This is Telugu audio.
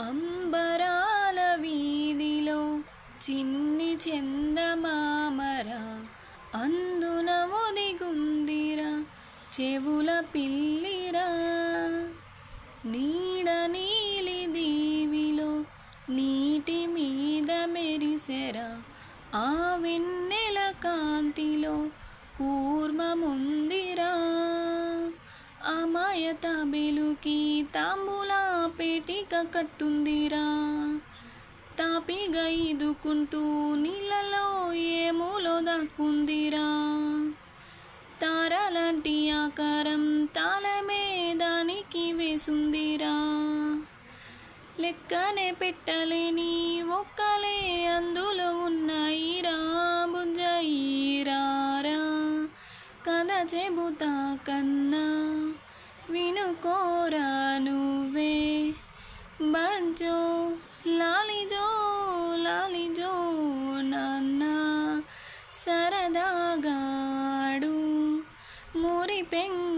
అంబరాల వీధిలో చిన్ని చందమామరా, అందున ఒదిగుందిరా చెవుల పిల్లిరా. నీడ నీలి దీవిలో నీటి మీద మెరిసెరా, ఆ వెన్నెల కాంతిలో కూర్మముందిరా. అమాయత బెలుకి తాంబూల పేటిక కట్టుందిరా, తాపిగా ఈదుకుంటూ నీళ్ళలో ఏమూలో దాక్కుందిరా. తారలాంటి ఆకారం తాళమే దానికి వేసుందిరా, లెక్కనే పెట్టలేని ఒక్కలే అందులో ఉన్నాయిరా. బుజ్జాయిరారా కథ చెబుతా కన్నా, వినుకోరా నువ్వే బజ్జో లాలిజో లాలిజో నాన్న. సరదాగాడు మురిపెంగ